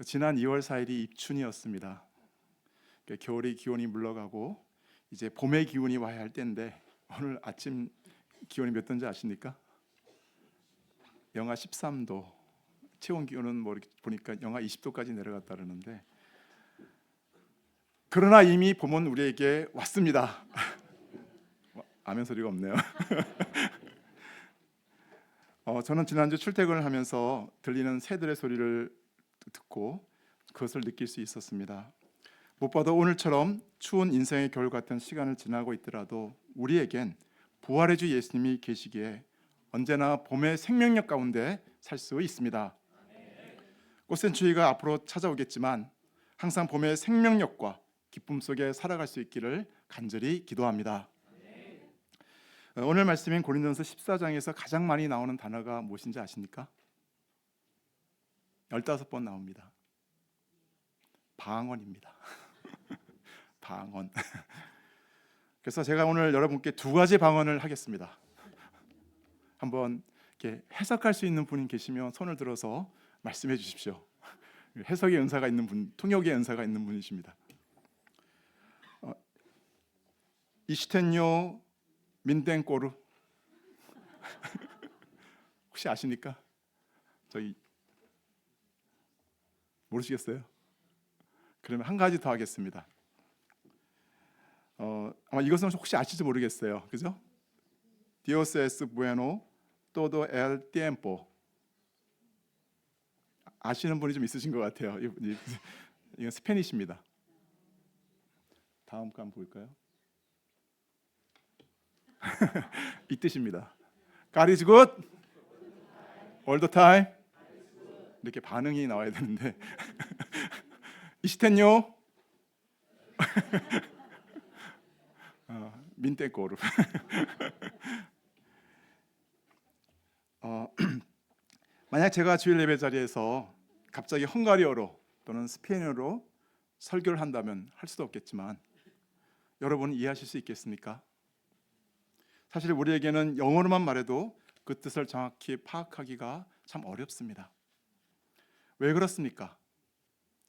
지난 2월 4일이 입춘이었습니다. 겨울의 기온이 물러가고 이제 봄의 기운이 와야 할 때인데 오늘 아침 기온이 몇 도인지 아십니까? 영하 13도. 체온 기온은 이렇게 보니까 영하 20도까지 내려갔다 그러는데, 그러나 이미 봄은 우리에게 왔습니다. 아멘 소리가 없네요. 저는 지난주 출퇴근을 하면서 들리는 새들의 소리를 듣고 그것을 느낄 수 있었습니다. 무엇보다 오늘처럼 추운 인생의 겨울 같은 시간을 지나고 있더라도 우리에겐 부활의 주 예수님이 계시기에 언제나 봄의 생명력 가운데 살 수 있습니다. 꽃샘추위가 앞으로 찾아오겠지만 항상 봄의 생명력과 기쁨 속에 살아갈 수 있기를 간절히 기도합니다. 오늘 말씀인 고린도전서 14장에서 가장 많이 나오는 단어가 무엇인지 아십니까? 15번 나옵니다. 방언입니다. 방언. 그래서 제가 오늘 여러분께 두 가지 방언을 하겠습니다. 한번 이렇게 해석할 수 있는 분이 계시면 손을 들어서 말씀해 주십시오. 해석의 은사가 있는 분, 통역의 은사가 있는 분이십니다. 이시텐요 민땡꼬르 혹시 아십니까? 저기 모르시겠어요? 그러면 한 가지 더 하겠습니다. 아마 이것은 혹시 아실지 모르겠어요. 그죠? Dios es bueno todo el tiempo. 아시는 분이 좀 있으신 것 같아요. 이건 스페니쉬입니다. 다음 거 한번 볼까요? 이 뜻입니다. God is good all the time. 이렇게 반응이 나와야 되는데 이시텐요 민떼꼬르. 만약 제가 주일 예배 자리에서 갑자기 헝가리어로 또는 스페인어로 설교를 한다면 할 수도 없겠지만 여러분 이해하실 수 있겠습니까? 사실 우리에게는 영어로만 말해도 그 뜻을 정확히 파악하기가 참 어렵습니다. 왜 그렇습니까?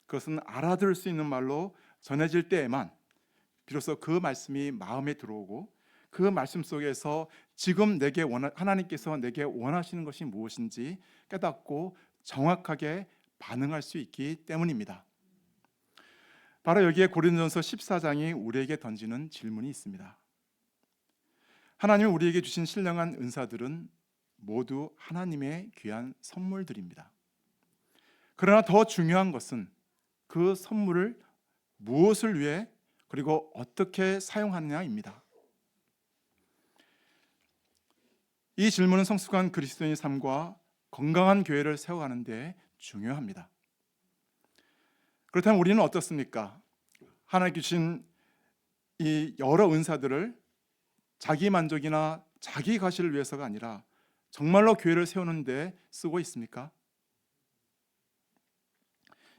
그것은 알아들을 수 있는 말로 전해질 때에만 비로소 그 말씀이 마음에 들어오고 그 말씀 속에서 지금 하나님께서 내게 원하시는 것이 무엇인지 깨닫고 정확하게 반응할 수 있기 때문입니다. 바로 여기에 고린도전서 14장이 우리에게 던지는 질문이 있습니다. 하나님이 우리에게 주신 신령한 은사들은 모두 하나님의 귀한 선물들입니다. 그러나 더 중요한 것은 그 선물을 무엇을 위해 그리고 어떻게 사용하느냐입니다. 이 질문은 성숙한 그리스도인의 삶과 건강한 교회를 세워가는 데 중요합니다. 그렇다면 우리는 어떻습니까? 하나님께 주신 이 여러 은사들을 자기 만족이나 자기 과시를 위해서가 아니라 정말로 교회를 세우는 데 쓰고 있습니까?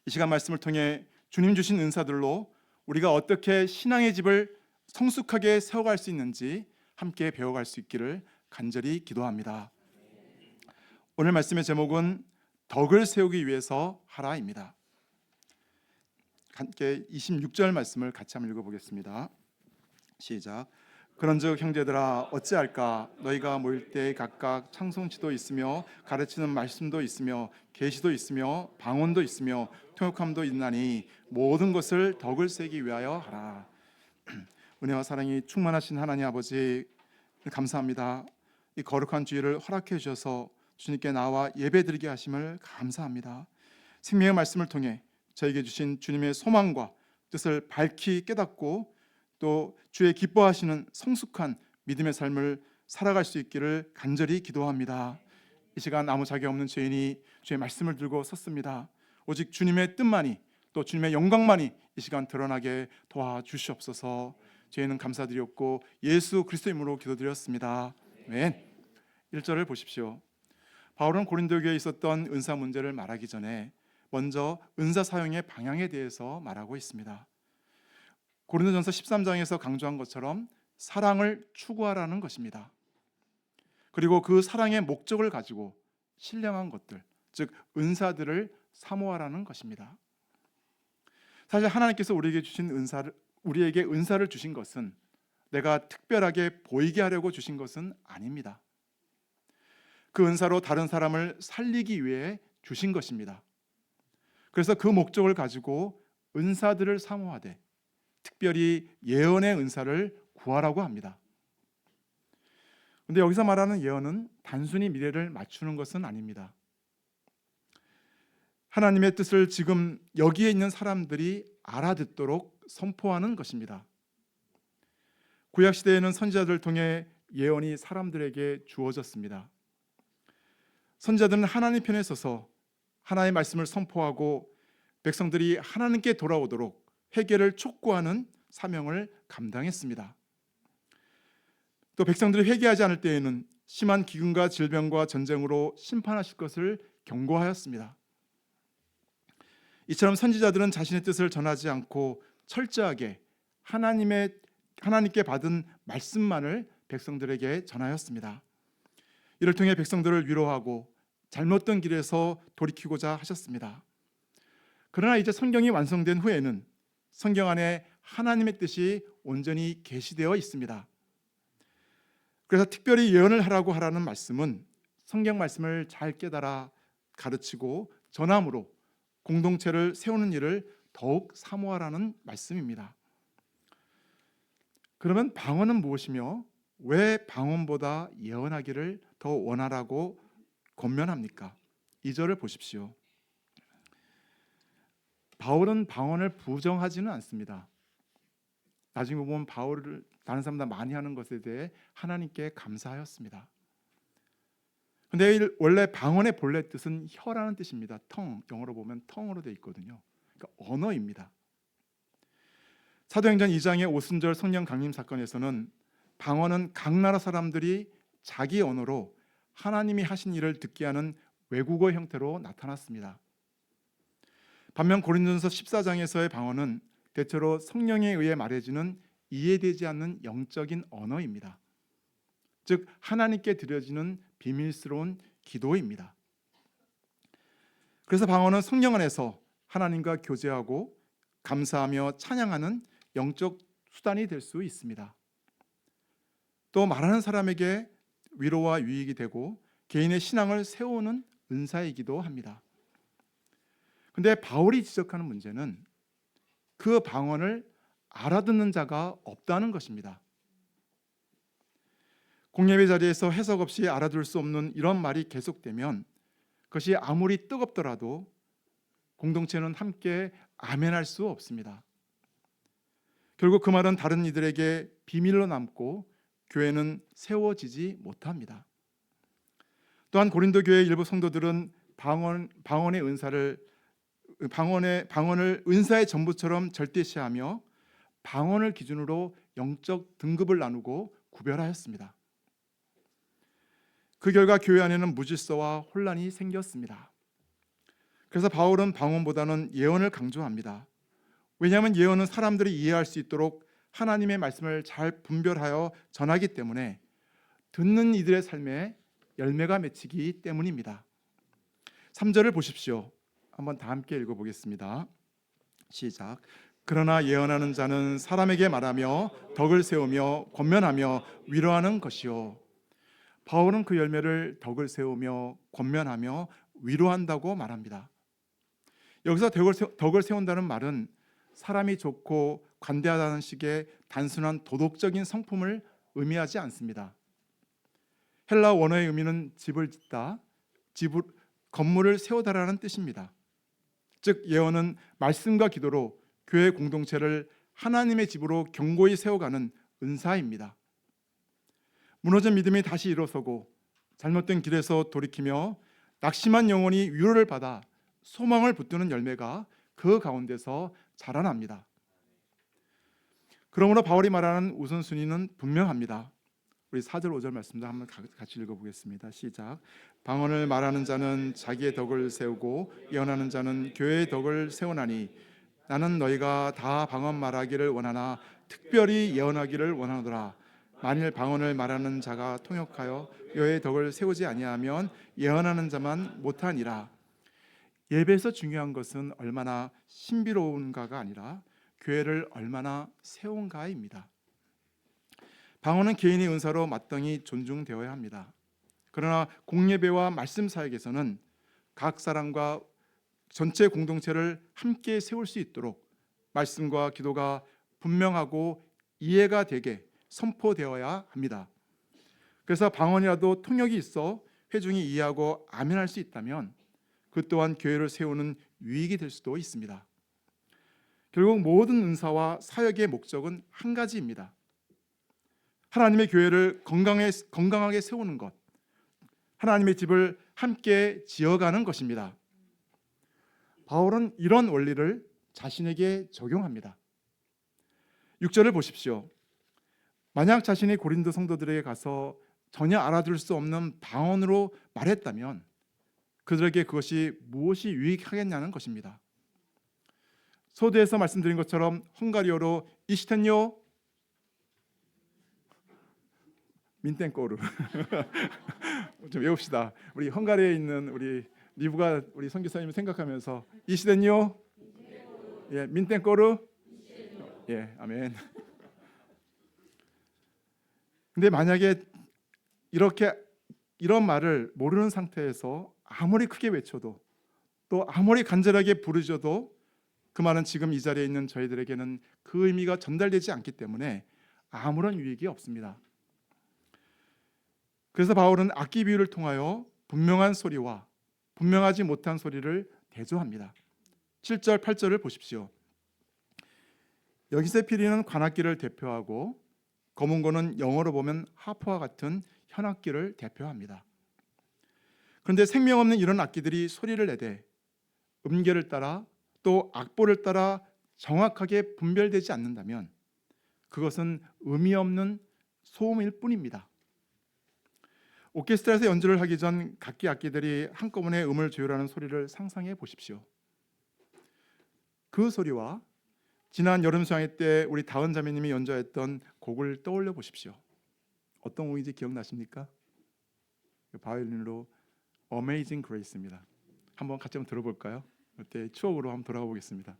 이 시간 말씀을 통해 주님 주신 은사들로 우리가 어떻게 신앙의 집을 성숙하게 세워갈 수 있는지 함께 배워갈 수 있기를 간절히 기도합니다. 오늘 말씀의 제목은 덕을 세우기 위해서 하라입니다. 함께 26절 말씀을 같이 한번 읽어보겠습니다. 시작. 그런즉 형제들아 어찌할까? 너희가 모일 때 각각 찬송치도 있으며 가르치는 말씀도 있으며 계시도 있으며 방언도 있으며 통역함도 있나니 모든 것을 덕을 세기 위하여 하라. 은혜와 사랑이 충만하신 하나님 아버지 감사합니다. 이 거룩한 주일을 허락해 주셔서 주님께 나와 예배드리게 하심을 감사합니다. 생명의 말씀을 통해 저에게 주신 주님의 소망과 뜻을 밝히 깨닫고 또 주의 기뻐하시는 성숙한 믿음의 삶을 살아갈 수 있기를 간절히 기도합니다. 이 시간 아무 자격 없는 죄인이 주의 말씀을 들고 섰습니다. 오직 주님의 뜻만이 또 주님의 영광만이 이 시간 드러나게 도와주시옵소서. 죄인은 감사드렸고 예수 그리스도 이름으로 기도드렸습니다. 아멘. 1절을 보십시오. 바울은 고린도 교회에 있었던 은사 문제를 말하기 전에 먼저 은사 사용의 방향에 대해서 말하고 있습니다. 고린도전서 13장에서 강조한 것처럼 사랑을 추구하라는 것입니다. 그리고 그 사랑의 목적을 가지고 신령한 것들, 즉 은사들을 사모하라는 것입니다. 사실 하나님께서 우리에게 은사를 주신 것은 내가 특별하게 보이게 하려고 주신 것은 아닙니다. 그 은사로 다른 사람을 살리기 위해 주신 것입니다. 그래서 그 목적을 가지고 은사들을 사모하되 특별히 예언의 은사를 구하라고 합니다. 그런데 여기서 말하는 예언은 단순히 미래를 맞추는 것은 아닙니다. 하나님의 뜻을 지금 여기에 있는 사람들이 알아듣도록 선포하는 것입니다. 구약 시대에는 선지자들을 통해 예언이 사람들에게 주어졌습니다. 선지자들은 하나님 편에 서서 하나님의 말씀을 선포하고 백성들이 하나님께 돌아오도록 회개를 촉구하는 사명을 감당했습니다. 또 백성들이 회개하지 않을 때에는 심한 기근과 질병과 전쟁으로 심판하실 것을 경고하였습니다. 이처럼 선지자들은 자신의 뜻을 전하지 않고 철저하게 하나님께 받은 말씀만을 백성들에게 전하였습니다. 이를 통해 백성들을 위로하고 잘못된 길에서 돌이키고자 하셨습니다. 그러나 이제 성경이 완성된 후에는 성경 안에 하나님의 뜻이 온전히 계시되어 있습니다. 그래서 특별히 예언을 하라는 말씀은 성경 말씀을 잘 깨달아 가르치고 전함으로 공동체를 세우는 일을 더욱 사모하라는 말씀입니다. 그러면 방언은 무엇이며 왜 방언보다 예언하기를 더 원하라고 권면합니까? 2절을 보십시오. 바울은 방언을 부정하지는 않습니다. 나중에 보면 바울을 다른 사람보다 많이 하는 것에 대해 하나님께 감사하였습니다. 근데 원래 방언의 본래 뜻은 혀라는 뜻입니다. 텅, 영어로 보면 텅으로 되어 있거든요. 그러니까 언어입니다. 사도행전 2장의 오순절 성령 강림 사건에서는 방언은 각 나라 사람들이 자기 언어로 하나님이 하신 일을 듣게 하는 외국어 형태로 나타났습니다. 반면 고린도전서 14장에서의 방언은 대체로 성령에 의해 말해지는 이해되지 않는 영적인 언어입니다. 즉 하나님께 드려지는 비밀스러운 기도입니다. 그래서 방언은 성령 안에서 하나님과 교제하고 감사하며 찬양하는 영적 수단이 될 수 있습니다. 또 말하는 사람에게 위로와 유익이 되고 개인의 신앙을 세우는 은사이기도 합니다. 그런데 바울이 지적하는 문제는 그 방언을 알아듣는 자가 없다는 것입니다. 공예배 자리에서 해석 없이 알아들을 수 없는 이런 말이 계속되면 그것이 아무리 뜨겁더라도 공동체는 함께 아멘할 수 없습니다. 결국 그 말은 다른 이들에게 비밀로 남고 교회는 세워지지 못합니다. 또한 고린도 교회 일부 성도들은 방언의 방언을 은사의 전부처럼 절대시하며 방언을 기준으로 영적 등급을 나누고 구별하였습니다. 그 결과 교회 안에는 무질서와 혼란이 생겼습니다. 그래서 바울은 방언보다는 예언을 강조합니다. 왜냐하면 예언은 사람들이 이해할 수 있도록 하나님의 말씀을 잘 분별하여 전하기 때문에 듣는 이들의 삶에 열매가 맺히기 때문입니다. 3절을 보십시오. 한번 다 함께 읽어보겠습니다. 시작. 그러나 예언하는 자는 사람에게 말하며 덕을 세우며 권면하며 위로하는 것이요. 바울은 그 열매를 덕을 세우며 권면하며 위로한다고 말합니다. 여기서 덕을 세운다는 말은 사람이 좋고 관대하다는 식의 단순한 도덕적인 성품을 의미하지 않습니다. 헬라 원어의 의미는 집을 짓다, 건물을 세우다라는 뜻입니다. 즉 예언은 말씀과 기도로 교회 공동체를 하나님의 집으로 견고히 세워가는 은사입니다. 무너진 믿음이 다시 일어서고 잘못된 길에서 돌이키며 낙심한 영혼이 위로를 받아 소망을 붙드는 열매가 그 가운데서 자라납니다. 그러므로 바울이 말하는 우선순위는 분명합니다. 우리 4절 5절 말씀도 한번 같이 읽어보겠습니다. 시작. 방언을 말하는 자는 자기의 덕을 세우고 예언하는 자는 교회의 덕을 세우나니 나는 너희가 다 방언 말하기를 원하나 특별히 예언하기를 원하노라. 만일 방언을 말하는 자가 통역하여 교회의 덕을 세우지 아니하면 예언하는 자만 못하니라. 예배에서 중요한 것은 얼마나 신비로운가가 아니라 교회를 얼마나 세운가입니다. 방언은 개인의 은사로 마땅히 존중되어야 합니다. 그러나 공예배와 말씀 사역에서는 각 사람과 전체 공동체를 함께 세울 수 있도록 말씀과 기도가 분명하고 이해가 되게 선포되어야 합니다. 그래서 방언이라도 통역이 있어 회중이 이해하고 아멘할 수 있다면 그 또한 교회를 세우는 유익이 될 수도 있습니다. 결국 모든 은사와 사역의 목적은 한 가지입니다. 하나님의 교회를 건강하게 세우는 것, 하나님의 집을 함께 지어가는 것입니다. 바울은 이런 원리를 자신에게 적용합니다. 6절을 보십시오. 만약 자신이 고린도 성도들에게 가서 전혀 알아들을 수 없는 방언으로 말했다면 그들에게 그것이 무엇이 유익하겠냐는 것입니다. 서두에서 말씀드린 것처럼 헝가리어로 이시텐요 민땡꼬르 좀 외웁시다. 우리 헝가리에 있는 우리 리브가 우리 선교사님을 생각하면서 이시텐요 예, 민땡꼬르 예, 아멘. 근데 만약에 이런 말을 모르는 상태에서 아무리 크게 외쳐도 또 아무리 간절하게 부르셔도 그 말은 지금 이 자리에 있는 저희들에게는 그 의미가 전달되지 않기 때문에 아무런 유익이 없습니다. 그래서 바울은 악기 비유를 통하여 분명한 소리와 분명하지 못한 소리를 대조합니다. 7절, 8절을 보십시오. 여기서 피리는 관악기를 대표하고 거문고는 영어로 보면 하프와 같은 현악기를 대표합니다. 그런데 생명 없는 이런 악기들이 소리를 내되 음계를 따라 또 악보를 따라 정확하게 분별되지 않는다면 그것은 의미 없는 소음일 뿐입니다. 오케스트라에서 연주를 하기 전 각기 악기들이 한꺼번에 음을 조율하는 소리를 상상해 보십시오. 그 소리와 지난 여름 수양회 때 우리 다은 자매님이 연주했던 곡을 떠올려 보십시오. 어떤 곡인지 기억나십니까? 바이올린으로 Amazing Grace입니다. 한번 같이 한번 들어볼까요? 그때 추억으로 한번 돌아가 보겠습니다.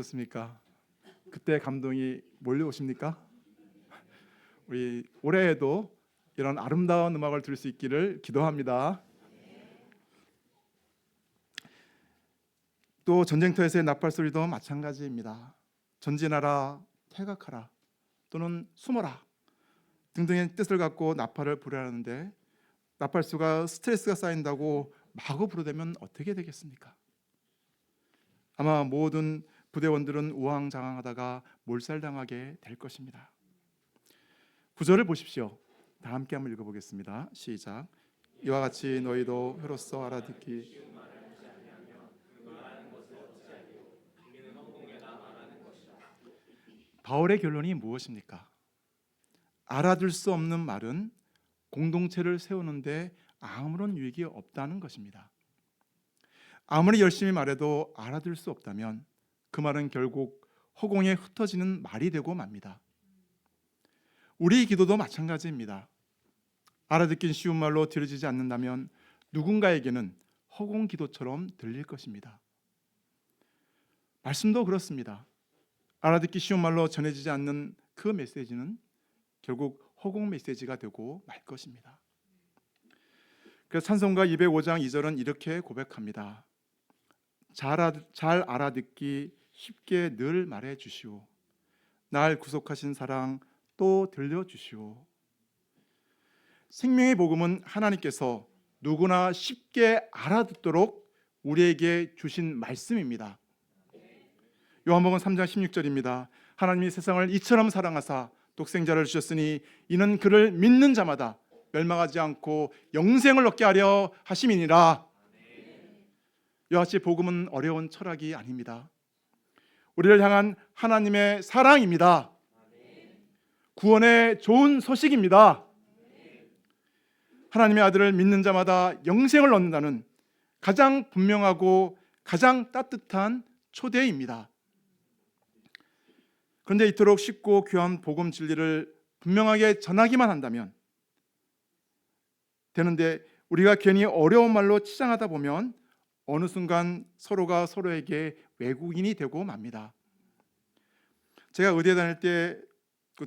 어떻습니까? 그때 감동이 몰려오십니까? 우리 올해에도 이런 아름다운 음악을 들을 수 있기를 기도합니다. 또 전쟁터에서의 나팔 소리도 마찬가지입니다. 전진하라, 퇴각하라, 또는 숨어라 등등의 뜻을 갖고 나팔을 부려야 하는데 나팔수가 스트레스가 쌓인다고 마구 부르되면 어떻게 되겠습니까? 아마 모든 부대원들은 우왕좌왕하다가 몰살당하게 될 것입니다. 9절을 보십시오. 다 함께 한번 읽어보겠습니다. 시작. 이와 같이 너희도 혀로서 알아듣기 바울의 결론이 무엇입니까? 알아들 수 없는 말은 공동체를 세우는데 아무런 유익이 없다는 것입니다. 아무리 열심히 말해도 알아들 수 없다면 그 말은 결국 허공에 흩어지는 말이 되고 맙니다. 우리 기도도 마찬가지입니다. 알아듣긴 쉬운 말로 들어지지 않는다면 누군가에게는 허공 기도처럼 들릴 것입니다. 말씀도 그렇습니다. 알아듣기 쉬운 말로 전해지지 않는 그 메시지는 결국 허공 메시지가 되고 말 것입니다. 그래서 찬송가 205장 2절은 이렇게 고백합니다. 잘 알아듣기 쉽게 늘 말해 주시오. 날 구속하신 사랑 또 들려주시오. 생명의 복음은 하나님께서 누구나 쉽게 알아듣도록 우리에게 주신 말씀입니다. 요한복음 3장 16절입니다. 하나님이 세상을 이처럼 사랑하사 독생자를 주셨으니 이는 그를 믿는 자마다 멸망하지 않고 영생을 얻게 하려 하심이니라. 이와 같이 복음은 어려운 철학이 아닙니다. 우리를 향한 하나님의 사랑입니다. 구원의 좋은 소식입니다. 하나님의 아들을 믿는 자마다 영생을 얻는다는 가장 분명하고 가장 따뜻한 초대입니다. 그런데 이토록 쉽고 귀한 복음 진리를 분명하게 전하기만 한다면 되는데, 우리가 괜히 어려운 말로 치장하다 보면 어느 순간 서로가 서로에게 외국인이 되고 맙니다. 제가 의대 다닐 때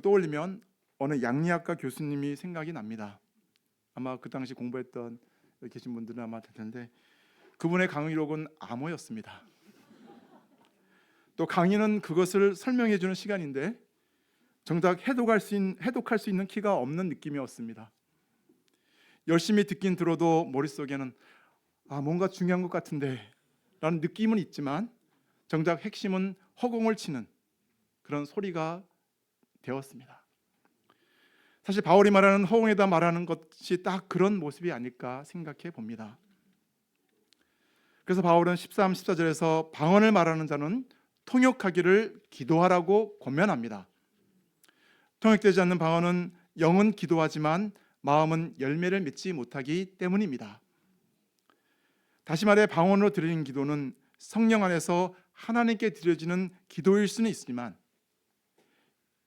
떠올리면 어느 양리학과 교수님이 생각이 납니다. 아마 그 당시 공부했던 여기 계신 분들은 아마 될 텐데, 그분의 강의록은 암호였습니다. 또 강의는 그것을 설명해 주는 시간인데 정작 해독할 수 있는 키가 없는 느낌이었습니다. 열심히 듣긴 들어도 머릿속에는 뭔가 중요한 것 같은데 라는 느낌은 있지만 정작 핵심은 허공을 치는 그런 소리가 되었습니다. 사실 바울이 말하는 허공에다 말하는 것이 딱 그런 모습이 아닐까 생각해 봅니다. 그래서 바울은 13, 14절에서 방언을 말하는 자는 통역하기를 기도하라고 권면합니다. 통역되지 않는 방언은 영은 기도하지만 마음은 열매를 맺지 못하기 때문입니다. 다시 말해 방언으로 드리는 기도는 성령 안에서 하나님께 드려지는 기도일 수는 있지만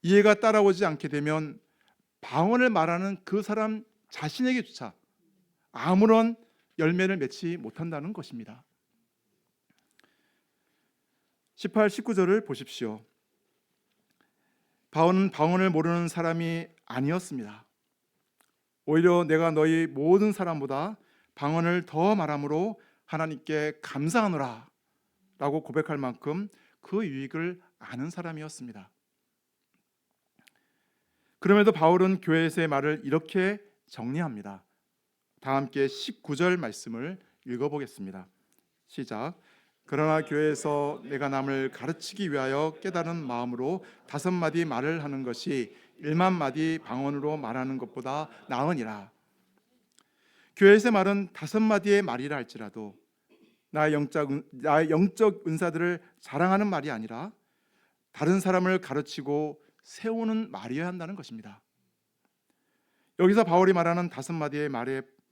이해가 따라오지 않게 되면 방언을 말하는 그 사람 자신에게조차 아무런 열매를 맺지 못한다는 것입니다. 18, 19절을 보십시오. 바울은 방언을 모르는 사람이 아니었습니다. 오히려 내가 너희 모든 사람보다 방언을 더 말함으로 하나님께 감사하노라 라고 고백할 만큼 그 유익을 아는 사람이었습니다. 그럼에도 바울은 교회에서의 말을 이렇게 정리합니다. 다 함께 19절 말씀을 읽어보겠습니다. 시작. 그러나 교회에서 내가 남을 가르치기 위하여 깨달은 마음으로 5마디 말을 하는 것이 1만 마디 방언으로 말하는 것보다 나으니라. 교회에서의 말은 5마디의 말이라 할지라도 나의 영적 은사들을 자랑하는 말이 아니라 다른 사람을 가르치고 세우는 말이어야 한다는 것입니다. 여기서 바울이 말하는 5마디의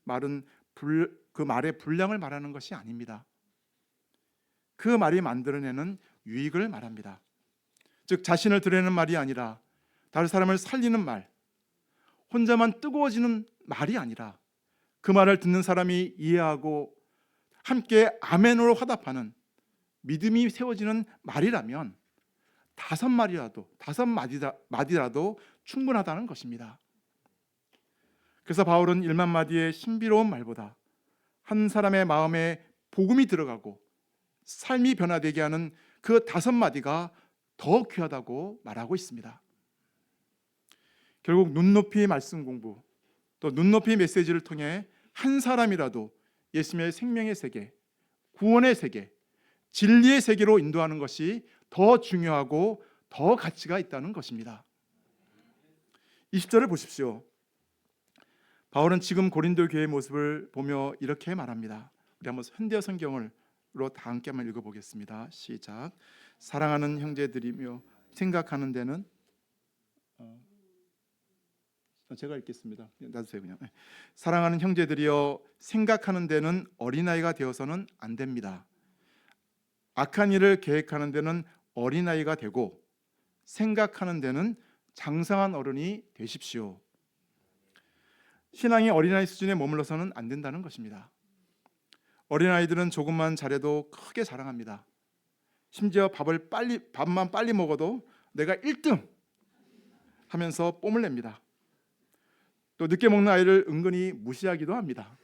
말은 그 말의 분량을 말하는 것이 아닙니다. 그 말이 만들어내는 유익을 말합니다. 즉 자신을 드러내는 말이 아니라 다른 사람을 살리는 말, 혼자만 뜨거워지는 말이 아니라 그 말을 듣는 사람이 이해하고 함께 아멘으로 화답하는 믿음이 세워지는 말이라면 5마디라도 충분하다는 것입니다. 그래서 바울은 1만 마디의 신비로운 말보다 한 사람의 마음에 복음이 들어가고 삶이 변화되게 하는 그 5마디가 더 귀하다고 말하고 있습니다. 결국 눈높이 말씀 공부, 또 눈높이 메시지를 통해 한 사람이라도 예수님의 생명의 세계, 구원의 세계, 진리의 세계로 인도하는 것이 더 중요하고 더 가치가 있다는 것입니다. 20절을 보십시오. 바울은 지금 고린도 교회의 모습을 보며 이렇게 말합니다. 우리 한번 현대어 성경으로 다 함께 한번 읽어보겠습니다. 시작. 사랑하는 형제들이며 생각하는 데는 제가 읽겠습니다. 놔주세요 그냥. 사랑하는 형제들이여 생각하는 데는 어린아이가 되어서는 안 됩니다. 악한 일을 계획하는 데는 어린아이가 되고 생각하는 데는 장성한 어른이 되십시오. 신앙이 어린아이 수준에 머물러서는 안 된다는 것입니다. 어린아이들은 조금만 잘해도 크게 자랑합니다. 심지어 밥만 빨리 먹어도 내가 1등 하면서 뽐을 냅니다. 또 늦게 먹는 아이를 은근히 무시하기도 합니다.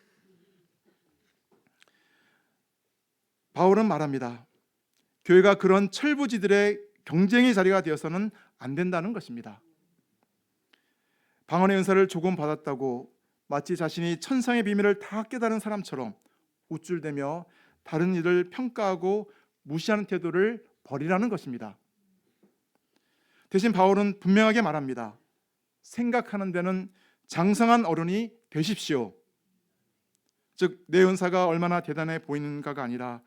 바울은 말합니다. 교회가 그런 철부지들의 경쟁의 자리가 되어서는 안 된다는 것입니다. 방언의 은사를 조금 받았다고 마치 자신이 천상의 비밀을 다 깨달은 사람처럼 우쭐대며 다른 이를 평가하고 무시하는 태도를 버리라는 것입니다. 대신 바울은 분명하게 말합니다. 생각하는 데는 장성한 어른이 되십시오. 즉, 내 은사가 얼마나 대단해 보이는가가 아니라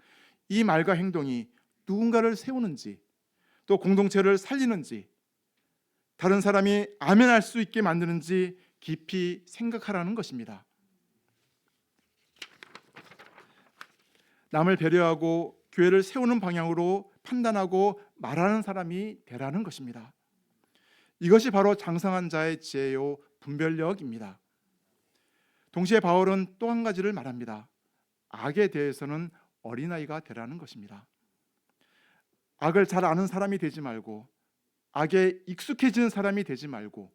이 말과 행동이 누군가를 세우는지, 또 공동체를 살리는지, 다른 사람이 아멘할 수 있게 만드는지 깊이 생각하라는 것입니다. 남을 배려하고 교회를 세우는 방향으로 판단하고 말하는 사람이 되라는 것입니다. 이것이 바로 장성한 자의 지혜요 분별력입니다. 동시에 바울은 또 한 가지를 말합니다. 악에 대해서는 어린아이가 되라는 것입니다. 악을 잘 아는 사람이 되지 말고, 악에 익숙해지는 사람이 되지 말고,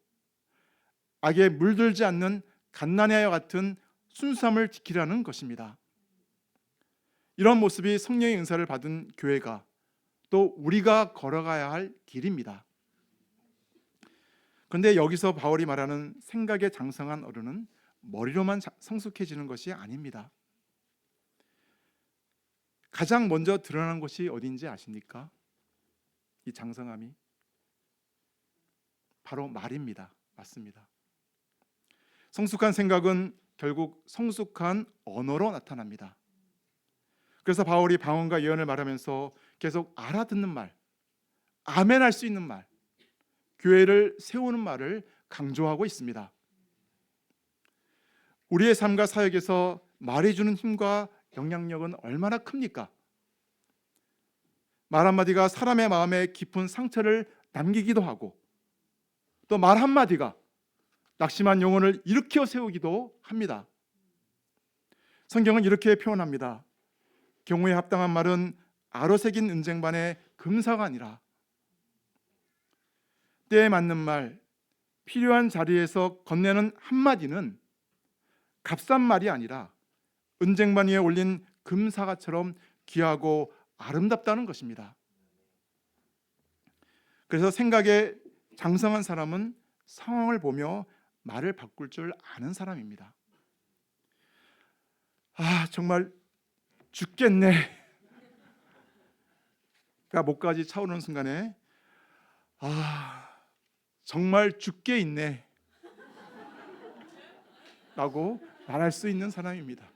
악에 물들지 않는 갓난아이와 같은 순수함을 지키라는 것입니다. 이런 모습이 성령의 은사를 받은 교회가, 또 우리가 걸어가야 할 길입니다. 그런데 여기서 바울이 말하는 생각에 장성한 어른은 머리로만 성숙해지는 것이 아닙니다. 가장 먼저 드러나는 것이 어딘지 아십니까? 이 장성함이 바로 말입니다. 맞습니다. 성숙한 생각은 결국 성숙한 언어로 나타납니다. 그래서 바울이 방언과 예언을 말하면서 계속 알아듣는 말, 아멘할 수 있는 말, 교회를 세우는 말을 강조하고 있습니다. 우리의 삶과 사역에서 말이 주는 힘과 영향력은 얼마나 큽니까? 말 한마디가 사람의 마음에 깊은 상처를 남기기도 하고, 또 말 한마디가 낙심한 영혼을 일으켜 세우기도 합니다. 성경은 이렇게 표현합니다. 경우에 합당한 말은 아로새긴 은쟁반의 금사가 아니라, 때에 맞는 말, 필요한 자리에서 건네는 한마디는 값싼 말이 아니라 은쟁반 위에 올린 금사과처럼 귀하고 아름답다는 것입니다. 그래서 생각에 장성한 사람은 상황을 보며 말을 바꿀 줄 아는 사람입니다. 정말 죽겠네 가 목까지 차오르는 순간에 정말 죽게 있네 라고 말할 수 있는 사람입니다.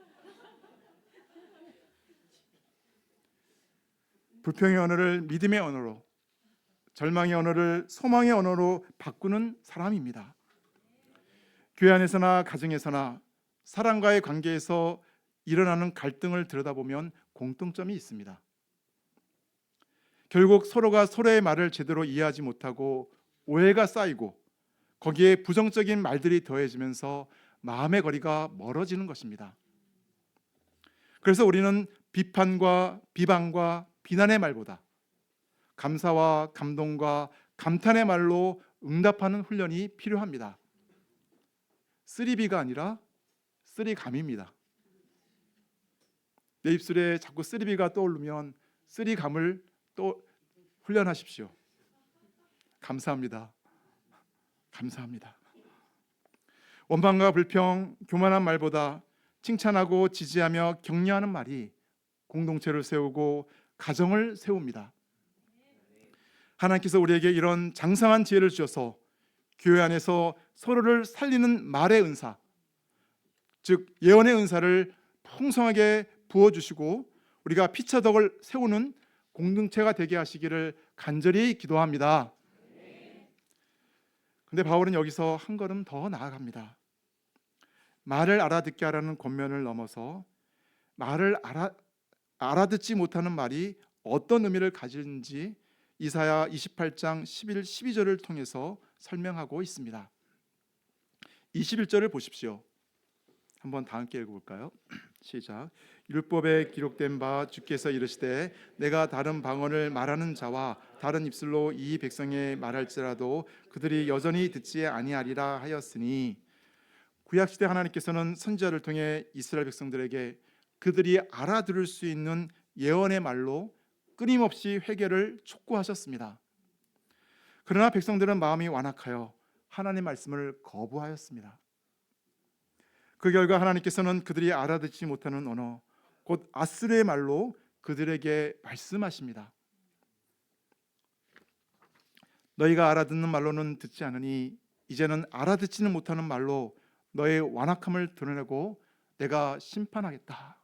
불평의 언어를 믿음의 언어로, 절망의 언어를 소망의 언어로 바꾸는 사람입니다. 교회 안에서나 가정에서나 사람과의 관계에서 일어나는 갈등을 들여다보면 공통점이 있습니다. 결국 서로가 서로의 말을 제대로 이해하지 못하고 오해가 쌓이고, 거기에 부정적인 말들이 더해지면서 마음의 거리가 멀어지는 것입니다. 그래서 우리는 비판과 비방과 비난의 말보다 감사와 감동과 감탄의 말로 응답하는 훈련이 필요합니다. 쓰리비가 아니라 쓰리감입니다. 내 입술에 자꾸 쓰리비가 떠오르면 쓰리감을 또 훈련하십시오. 감사합니다. 감사합니다. 원망과 불평, 교만한 말보다 칭찬하고 지지하며 격려하는 말이 공동체를 세우고 가정을 세웁니다. 하나님께서 우리에게 이런 장성한 지혜를 주셔서 교회 안에서 서로를 살리는 말의 은사, 즉 예언의 은사를 풍성하게 부어주시고 우리가 피차덕을 세우는 공동체가 되게 하시기를 간절히 기도합니다. 근데 바울은 여기서 한 걸음 더 나아갑니다. 말을 알아듣게 하라는 권면을 넘어서 말을 알아듣지 못하는 말이 어떤 의미를 가지는지 이사야 28장 11, 12절을 통해서 설명하고 있습니다. 21절을 보십시오. 한번 다 함께 읽어볼까요? 시작. 율법에 기록된 바 주께서 이르시되 내가 다른 방언을 말하는 자와 다른 입술로 이 백성에 말할지라도 그들이 여전히 듣지 아니하리라 하였으니, 구약시대 하나님께서는 선지자를 통해 이스라엘 백성들에게 그들이 알아들을 수 있는 예언의 말로 끊임없이 회개를 촉구하셨습니다. 그러나 백성들은 마음이 완악하여 하나님 말씀을 거부하였습니다. 그 결과 하나님께서는 그들이 알아듣지 못하는 언어, 곧 아스르의 말로 그들에게 말씀하십니다. 너희가 알아듣는 말로는 듣지 않으니 이제는 알아듣지는 못하는 말로 너의 완악함을 드러내고 내가 심판하겠다.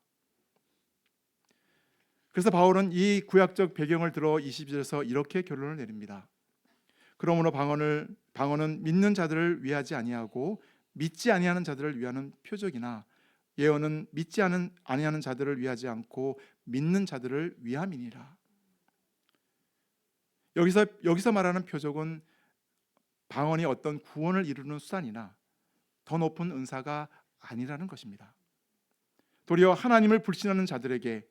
그래서 바울은 이 구약적 배경을 들어 22절에서 이렇게 결론을 내립니다. 그러므로 방언은 믿는 자들을 위하지 아니하고 믿지 아니하는 자들을 위하는 표적이나 예언은 믿지 아니하는 자들을 위하지 않고 믿는 자들을 위함이니라. 여기서 말하는 표적은 방언이 어떤 구원을 이루는 수단이나 더 높은 은사가 아니라는 것입니다. 도리어 하나님을 불신하는 자들에게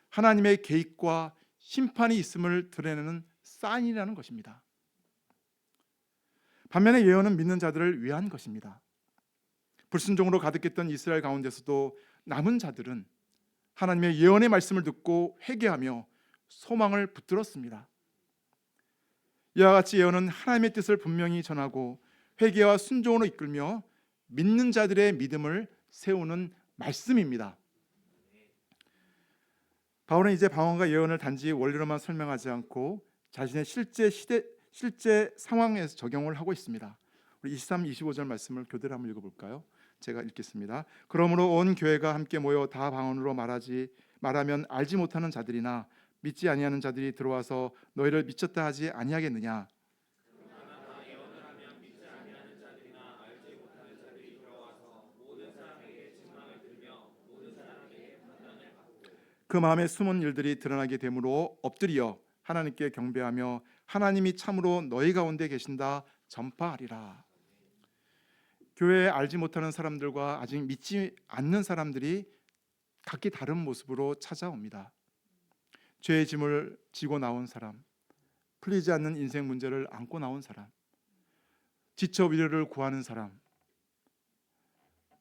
하나님의 계획과 심판이 있음을 드러내는 사인이라는 것입니다. 반면에 예언은 믿는 자들을 위한 것입니다. 불순종으로 가득했던 이스라엘 가운데서도 남은 자들은 하나님의 예언의 말씀을 듣고 회개하며 소망을 붙들었습니다. 이와 같이 예언은 하나님의 뜻을 분명히 전하고 회개와 순종으로 이끌며 믿는 자들의 믿음을 세우는 말씀입니다. 바울은 이제 방언과 예언을 단지 원리로만 설명하지 않고 자신의 실제 상황에서 적용을 하고 있습니다. 우리 23, 25절 말씀을 교대로 한번 읽어볼까요? 제가 읽겠습니다. 그러므로 온 교회가 함께 모여 다 방언으로 말하면 알지 못하는 자들이나 믿지 아니하는 자들이 들어와서 너희를 미쳤다 하지 아니하겠느냐? 그 마음에 숨은 일들이 드러나게 되므로 엎드려 하나님께 경배하며 하나님이 참으로 너희 가운데 계신다 전파하리라. 교회에 알지 못하는 사람들과 아직 믿지 않는 사람들이 각기 다른 모습으로 찾아옵니다. 죄의 짐을 지고 나온 사람, 풀리지 않는 인생 문제를 안고 나온 사람, 지쳐 위로를 구하는 사람,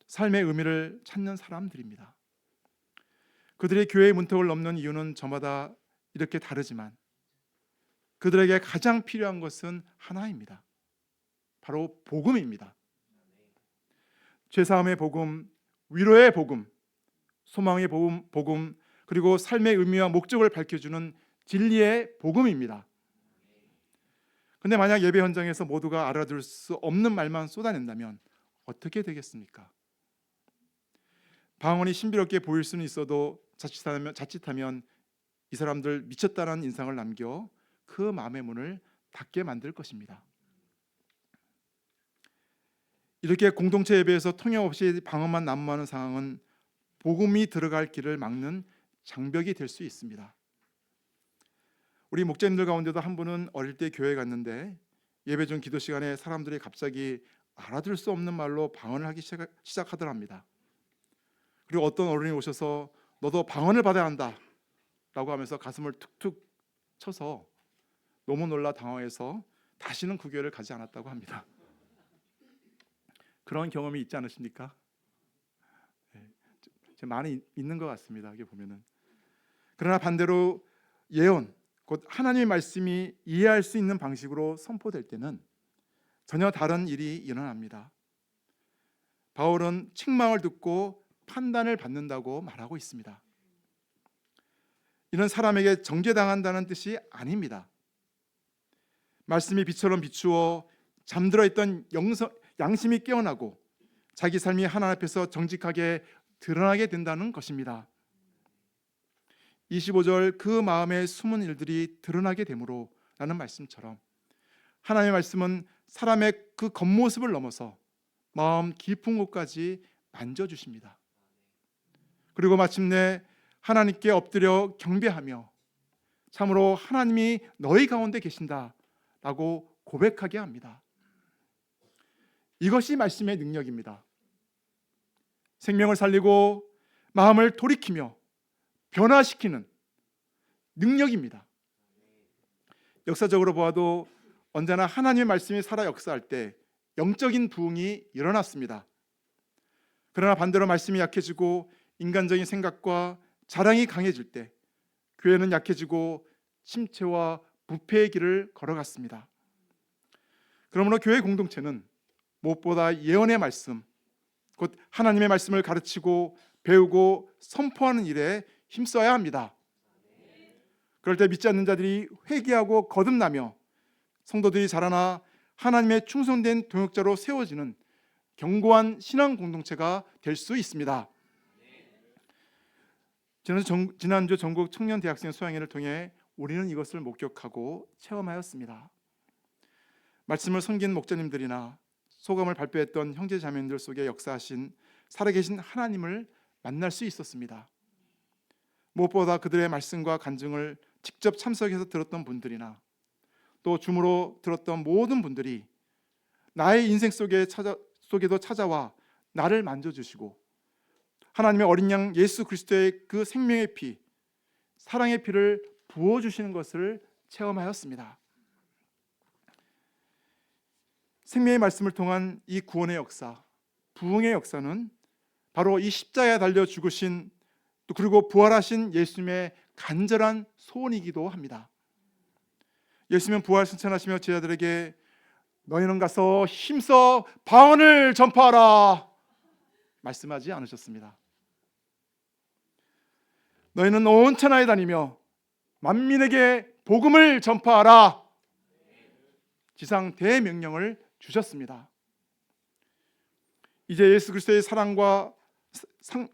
삶의 의미를 찾는 사람들입니다. 그들의 교회의 문턱을 넘는 이유는 저마다 이렇게 다르지만 그들에게 가장 필요한 것은 하나입니다. 바로 복음입니다. 죄사함의 복음, 위로의 복음, 소망의 복음, 그리고 삶의 의미와 목적을 밝혀주는 진리의 복음입니다. 그런데 만약 예배 현장에서 모두가 알아들을 수 없는 말만 쏟아낸다면 어떻게 되겠습니까? 방언이 신비롭게 보일 수는 있어도 자칫하면 이 사람들 미쳤다는 인상을 남겨 그 마음의 문을 닫게 만들 것입니다. 이렇게 공동체 예배에서 통역 없이 방언만 난무하는 상황은 복음이 들어갈 길을 막는 장벽이 될 수 있습니다. 우리 목자님들 가운데도 한 분은 어릴 때 교회 갔는데 예배 중 기도 시간에 사람들이 갑자기 알아들을 수 없는 말로 방언을 하기 시작하더랍니다. 그리고 어떤 어른이 오셔서 너도 방언을 받아야 한다 라고 하면서 가슴을 툭툭 쳐서 너무 놀라 당황해서 다시는 그 교회를 가지 않았다고 합니다. 그런 경험이 있지 않으십니까? 많이 있는 것 같습니다. 이게 보면은. 그러나 반대로 예언, 곧 하나님의 말씀이 이해할 수 있는 방식으로 선포될 때는 전혀 다른 일이 일어납니다. 바울은 책망을 듣고 판단을 받는다고 말하고 있습니다. 이는 사람에게 정죄당한다는 뜻이 아닙니다. 말씀이 빛처럼 비추어 잠들어 있던 양심이 깨어나고 자기 삶이 하나님 앞에서 정직하게 드러나게 된다는 것입니다. 25절 그 마음에 숨은 일들이 드러나게 되므로 라는 말씀처럼 하나님의 말씀은 사람의 그 겉모습을 넘어서 마음 깊은 곳까지 만져주십니다. 그리고 마침내 하나님께 엎드려 경배하며 참으로 하나님이 너희 가운데 계신다 라고 고백하게 합니다. 이것이 말씀의 능력입니다. 생명을 살리고 마음을 돌이키며 변화시키는 능력입니다. 역사적으로 보아도 언제나 하나님의 말씀이 살아 역사할 때 영적인 부흥이 일어났습니다. 그러나 반대로 말씀이 약해지고 인간적인 생각과 자랑이 강해질 때 교회는 약해지고 침체와 부패의 길을 걸어갔습니다. 그러므로 교회 공동체는 무엇보다 예언의 말씀, 곧 하나님의 말씀을 가르치고 배우고 선포하는 일에 힘써야 합니다. 그럴 때 믿지 않는 자들이 회개하고 거듭나며 성도들이 자라나 하나님의 충성된 동역자로 세워지는 견고한 신앙 공동체가 될 수 있습니다. 지난주 전국 청년 대학생 수양회를 통해 우리는 이것을 목격하고 체험하였습니다. 말씀을 섬긴 목자님들이나 소감을 발표했던 형제 자매님들 속에 역사하신 살아계신 하나님을 만날 수 있었습니다. 무엇보다 그들의 말씀과 간증을 직접 참석해서 들었던 분들이나 또 줌으로 들었던 모든 분들이 나의 인생 속에도 찾아와 나를 만져주시고 하나님의 어린 양 예수 그리스도의 그 생명의 피, 사랑의 피를 부어주시는 것을 체험하였습니다. 생명의 말씀을 통한 이 구원의 역사, 부흥의 역사는 바로 이 십자가에 달려 죽으신 또 그리고 부활하신 예수님의 간절한 소원이기도 합니다. 예수님은 부활 승천하시며 제자들에게 너희는 가서 힘써 방언을 전파하라 말씀하지 않으셨습니다. 너희는 온 천하에 다니며 만민에게 복음을 전파하라 지상 대명령을 주셨습니다. 이제 예수 그리스도의 사랑과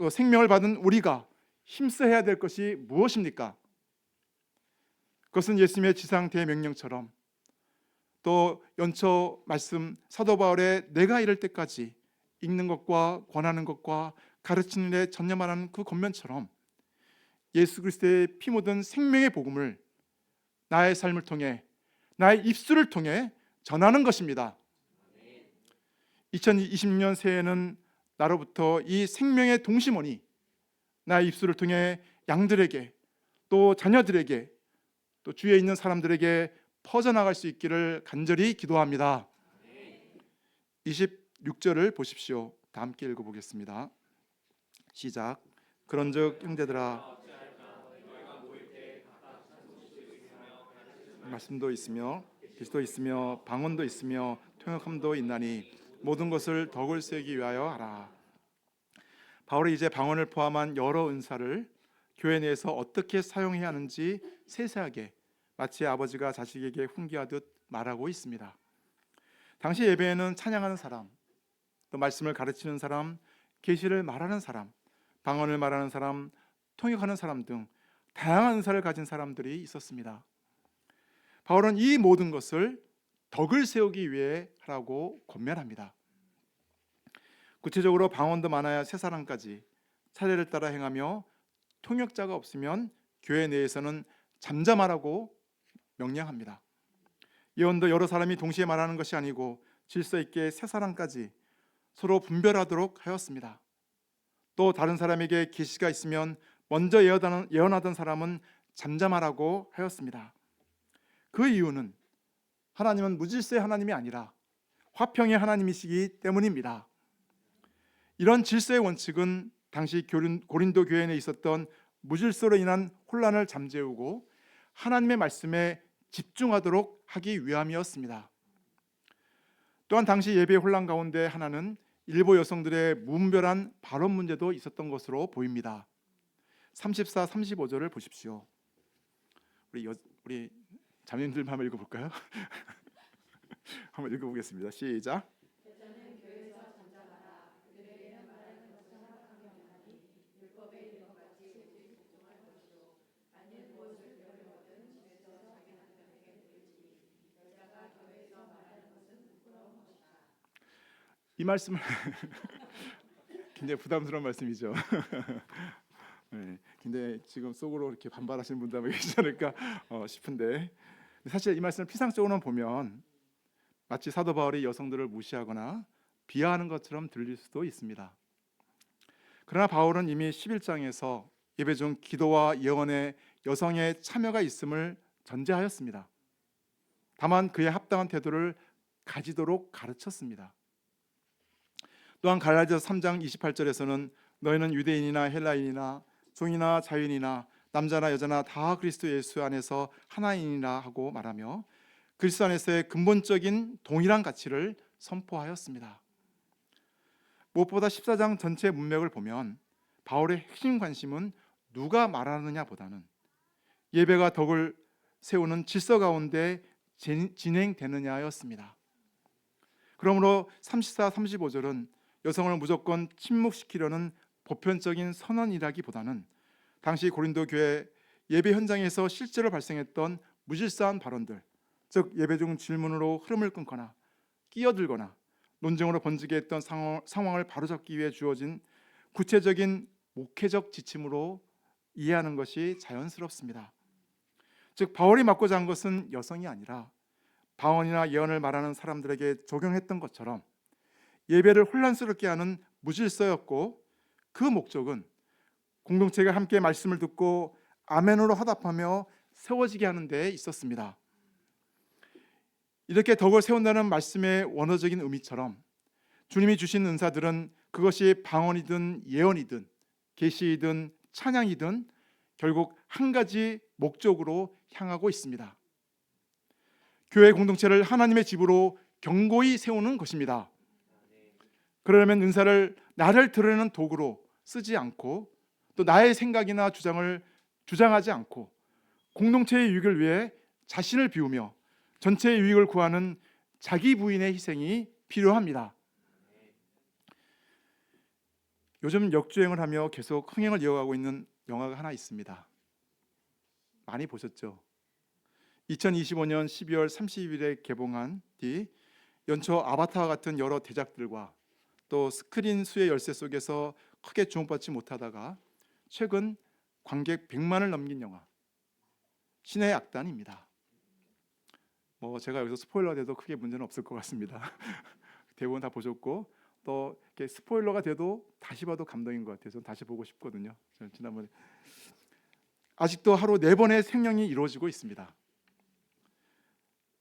생명을 받은 우리가 힘써야 될 것이 무엇입니까? 그것은 예수님의 지상 대명령처럼 또 연초 말씀 사도 바울의 내가 이를 때까지 읽는 것과 권하는 것과 가르치는 데 전념하라는 그 권면처럼 예수 그리스도의 피 묻은 생명의 복음을 나의 삶을 통해 나의 입술을 통해 전하는 것입니다. 2026년 새해에는 나로부터 이 생명의 동심원이 나의 입술을 통해 양들에게 또 자녀들에게 또 주위에 있는 사람들에게 퍼져나갈 수 있기를 간절히 기도합니다. 26절을 보십시오. 다 함께 읽어보겠습니다. 시작. 그런즉 형제들아 말씀도 있으며 빛도 있으며 방언도 있으며 통역함도 있나니 모든 것을 덕을 세우기 위하여 하라. 바울이 이제 방언을 포함한 여러 은사를 교회 내에서 어떻게 사용해야 하는지 세세하게 마치 아버지가 자식에게 훈계하듯 말하고 있습니다. 당시 예배에는 찬양하는 사람, 또 말씀을 가르치는 사람, 계시를 말하는 사람, 방언을 말하는 사람, 통역하는 사람 등 다양한 은사를 가진 사람들이 있었습니다. 바울은 이 모든 것을 덕을 세우기 위해 하라고 권면합니다. 구체적으로 방언도 많아야 세 사람까지 차례를 따라 행하며 통역자가 없으면 교회 내에서는 잠잠하라고 명령합니다. 예언도 여러 사람이 동시에 말하는 것이 아니고 질서 있게 세 사람까지 서로 분별하도록 하였습니다. 또 다른 사람에게 계시가 있으면 먼저 예언하던 사람은 잠잠하라고 하였습니다. 그 이유는 하나님은 무질서의 하나님이 아니라 화평의 하나님이시기 때문입니다. 이런 질서의 원칙은 당시 고린도 교회 내에 있었던 무질서로 인한 혼란을 잠재우고 하나님의 말씀에 집중하도록 하기 위함이었습니다. 또한 당시 예배 혼란 가운데 하나는 일부 여성들의 무분별한 발언 문제도 있었던 것으로 보입니다. 34, 35절을 보십시오. 우리 자매님들만 한번 읽어볼까요? 한번 읽어보겠습니다. 시작. 이 말씀을 굉장히 부담스러운 말씀이죠. 네, 근데 지금 속으로 이렇게 반발하시는 분도 아마 계시지 않을까 싶은데 사실 이 말씀을 피상적으로는 보면 마치 사도 바울이 여성들을 무시하거나 비하하는 것처럼 들릴 수도 있습니다. 그러나 바울은 이미 11장에서 예배 중 기도와 예언에 여성의 참여가 있음을 전제하였습니다. 다만 그에 합당한 태도를 가지도록 가르쳤습니다. 또한 갈라디아서 3장 28절에서는 너희는 유대인이나 헬라인이나 종이나 자유인이나 남자나 여자나 다 그리스도 예수 안에서 하나이니라 하고 말하며 그리스도 안에서의 근본적인 동일한 가치를 선포하였습니다. 무엇보다 14장 전체 문맥을 보면 바울의 핵심 관심은 누가 말하느냐보다는 예배가 덕을 세우는 질서 가운데 진행되느냐였습니다. 그러므로 34, 35절은 여성을 무조건 침묵시키려는 보편적인 선언이라기보다는 당시 고린도 교회 예배 현장에서 실제로 발생했던 무질서한 발언들, 즉 예배 중 질문으로 흐름을 끊거나 끼어들거나 논쟁으로 번지게 했던 상황을 바로잡기 위해 주어진 구체적인 목회적 지침으로 이해하는 것이 자연스럽습니다. 즉 바울이 맡고자 한 것은 여성이 아니라 방언이나 예언을 말하는 사람들에게 적용했던 것처럼 예배를 혼란스럽게 하는 무질서였고, 그 목적은 공동체가 함께 말씀을 듣고 아멘으로 화답하며 세워지게 하는 데 있었습니다. 이렇게 덕을 세운다는 말씀의 원어적인 의미처럼 주님이 주신 은사들은 그것이 방언이든 예언이든 계시이든 찬양이든 결국 한 가지 목적으로 향하고 있습니다. 교회 공동체를 하나님의 집으로 견고히 세우는 것입니다. 그러려면 은사를 나를 드러내는 도구로 쓰지 않고 또 나의 생각이나 주장을 주장하지 않고 공동체의 유익을 위해 자신을 비우며 전체의 유익을 구하는 자기 부인의 희생이 필요합니다. 요즘 역주행을 하며 계속 흥행을 이어가고 있는 영화가 하나 있습니다. 많이 보셨죠? 2025년 12월 30일에 개봉한 뒤 연초 아바타와 같은 여러 대작들과 또 스크린 수의 열세 속에서 크게 주목받지 못하다가 최근 관객 100만을 넘긴 영화 신의 악단입니다. 제가 여기서 스포일러 돼도 크게 문제는 없을 것 같습니다. 대부분 다 보셨고 또 이렇게 스포일러가 돼도 다시 봐도 감동인 것 같아서 다시 보고 싶거든요. 지난번에 아직도 하루 4번의 생령이 이루어지고 있습니다.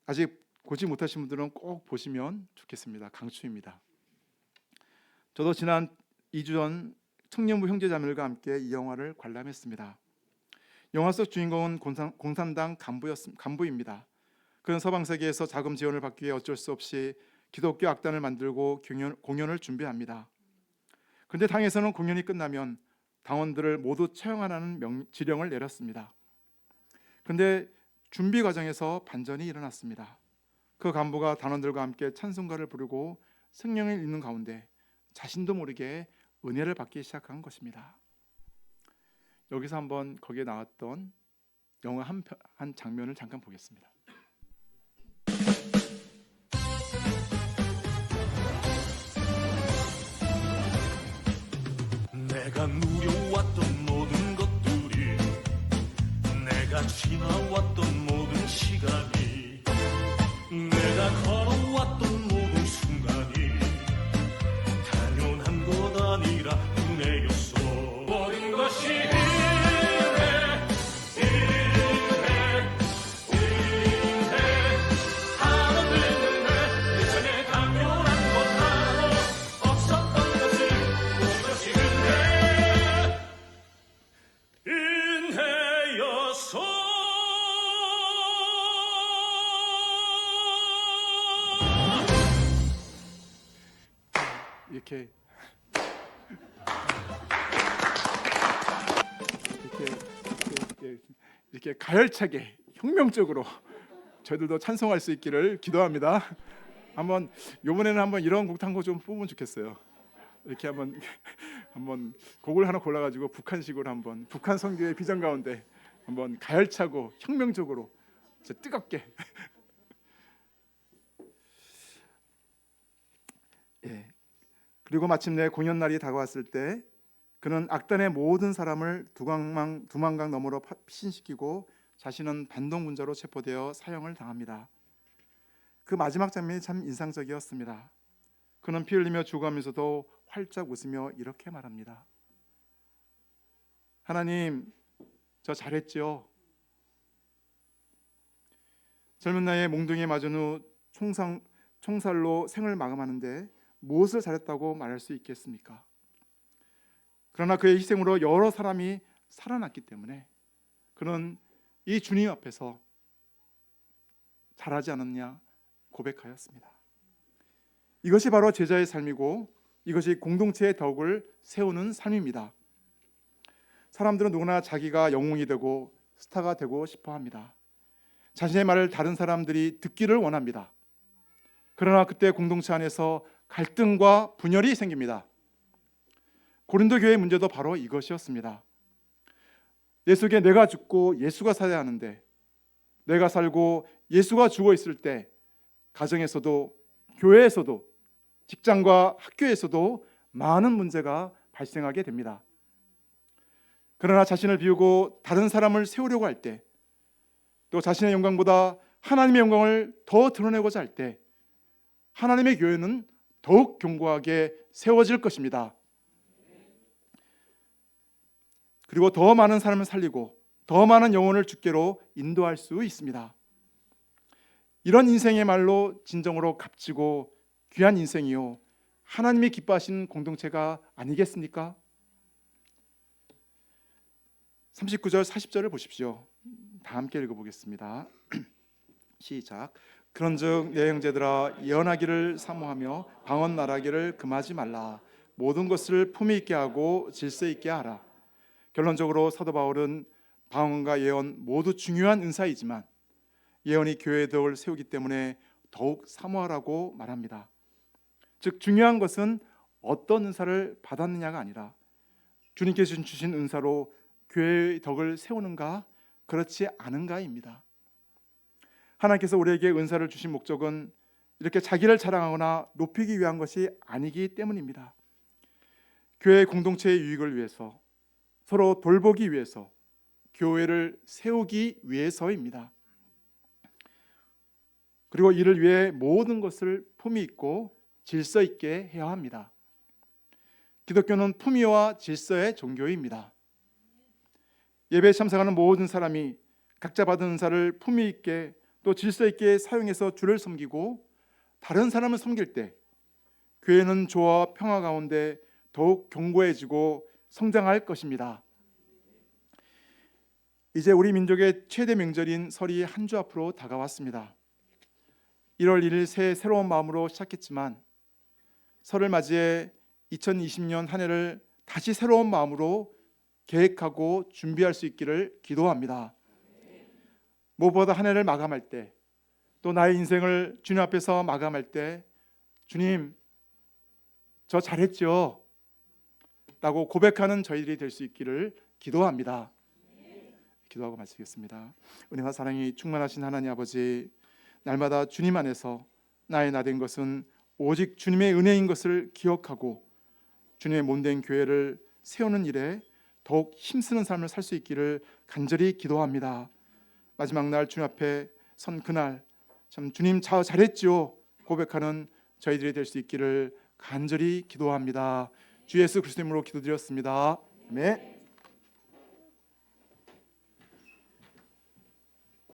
아직 보지 못하신 분들은 꼭 보시면 좋겠습니다. 강추입니다. 저도 지난 2주 전 청년부 형제자매들과 함께 이 영화를 관람했습니다. 영화 속 주인공은 공산당 간부입니다. 그는 서방 세계에서 자금 지원을 받기 위해 어쩔 수 없이 기독교 악단을 만들고 공연을 준비합니다. 그런데 당에서는 공연이 끝나면 당원들을 모두 처형하라는 지령을 내렸습니다. 그런데 준비 과정에서 반전이 일어났습니다. 그 간부가 단원들과 함께 찬송가를 부르고 성령을 읽는 가운데 자신도 모르게 은혜를 받기 시작한 것입니다. 여기서 한번 거기에 나왔던 영화 한 장면을 잠깐 보겠습니다. 내가 누려왔던 모든 것들이, 내가 지나왔던 모든 시간이, 내가 걸어왔던 모든 순간이 당연한 것 아니라 은혜였어. 모든 것이 이렇게 가열차게 혁명적으로 저희들도 찬송할 수 있기를 기도합니다. 이번에는 한번 이런 곡 한 곡 좀 뽑으면 좋겠어요. 이렇게 한번 곡을 하나 골라가지고 북한식으로 한번 북한 선교의 비전 가운데 한번 가열차고 혁명적으로 뜨겁게 예. 그리고 마침내 공연 날이 다가왔을 때 그는 악단의 모든 사람을 두만강 너머로 피신시키고 자신은 반동군자로 체포되어 사형을 당합니다. 그 마지막 장면이 참 인상적이었습니다. 그는 피 흘리며 죽어가면서도 활짝 웃으며 이렇게 말합니다. 하나님, 저 잘했죠? 젊은 나이에 몽둥이에 맞은 후 총살로 생을 마감하는데 무엇을 잘했다고 말할 수 있겠습니까? 그러나 그의 희생으로 여러 사람이 살아났기 때문에 그는 이 주님 앞에서 잘하지 않았냐 고백하였습니다. 이것이 바로 제자의 삶이고 이것이 공동체의 덕을 세우는 삶입니다. 사람들은 누구나 자기가 영웅이 되고 스타가 되고 싶어 합니다. 자신의 말을 다른 사람들이 듣기를 원합니다. 그러나 그때 공동체 안에서 갈등과 분열이 생깁니다. 고린도 교회의 문제도 바로 이것이었습니다. 내 속에 내가 죽고 예수가 살아야 하는데, 내가 살고 예수가 죽어 있을 때 가정에서도 교회에서도 직장과 학교에서도 많은 문제가 발생하게 됩니다. 그러나 자신을 비우고 다른 사람을 세우려고 할 때, 또 자신의 영광보다 하나님의 영광을 더 드러내고자 할 때 하나님의 교회는 더욱 견고하게 세워질 것입니다. 그리고 더 많은 사람을 살리고 더 많은 영혼을 주께로 인도할 수 있습니다. 이런 인생의 말로 진정으로 값지고 귀한 인생이요, 하나님이 기뻐하시는 공동체가 아니겠습니까? 39절 40절을 보십시오. 다 함께 읽어보겠습니다. 시작. 그런즉 내 형제들아, 예언하기를 사모하며 방언 말하기를 금하지 말라. 모든 것을 품위 있게 하고 질서 있게 하라. 결론적으로 사도 바울은 방언과 예언 모두 중요한 은사이지만 예언이 교회의 덕을 세우기 때문에 더욱 사모하라고 말합니다. 즉 중요한 것은 어떤 은사를 받았느냐가 아니라 주님께서 주신 은사로 교회의 덕을 세우는가 그렇지 않은가입니다. 하나님께서 우리에게 은사를 주신 목적은 이렇게 자기를 자랑하거나 높이기 위한 것이 아니기 때문입니다. 교회 공동체의 유익을 위해서, 서로 돌보기 위해서, 교회를 세우기 위해서입니다. 그리고 이를 위해 모든 것을 품위 있고 질서 있게 해야 합니다. 기독교는 품위와 질서의 종교입니다. 예배에 참석하는 모든 사람이 각자 받은 은사를 품위 있게 또 질서 있게 사용해서 주를 섬기고 다른 사람을 섬길 때 교회는 조화와 평화 가운데 더욱 견고해지고 성장할 것입니다. 이제 우리 민족의 최대 명절인 설이 한 주 앞으로 다가왔습니다. 1월 1일 새로운 마음으로 시작했지만 설을 맞이해 2020년 한 해를 다시 새로운 마음으로 계획하고 준비할 수 있기를 기도합니다. 무엇보다 한 해를 마감할 때, 또 나의 인생을 주님 앞에서 마감할 때 주님, 저 잘했죠? 라고 고백하는 저희들이 될 수 있기를 기도합니다. 기도하고 마치겠습니다. 은혜와 사랑이 충만하신 하나님 아버지, 날마다 주님 안에서 나의 나된 것은 오직 주님의 은혜인 것을 기억하고 주님의 몸된 교회를 세우는 일에 더욱 힘쓰는 삶을 살 수 있기를 간절히 기도합니다. 마지막 날 주님 앞에 선 그날 참 주님 잘했지요 고백하는 저희들이 될 수 있기를 간절히 기도합니다. 주 예수 그리스도 이름으로 기도드렸습니다. 아멘.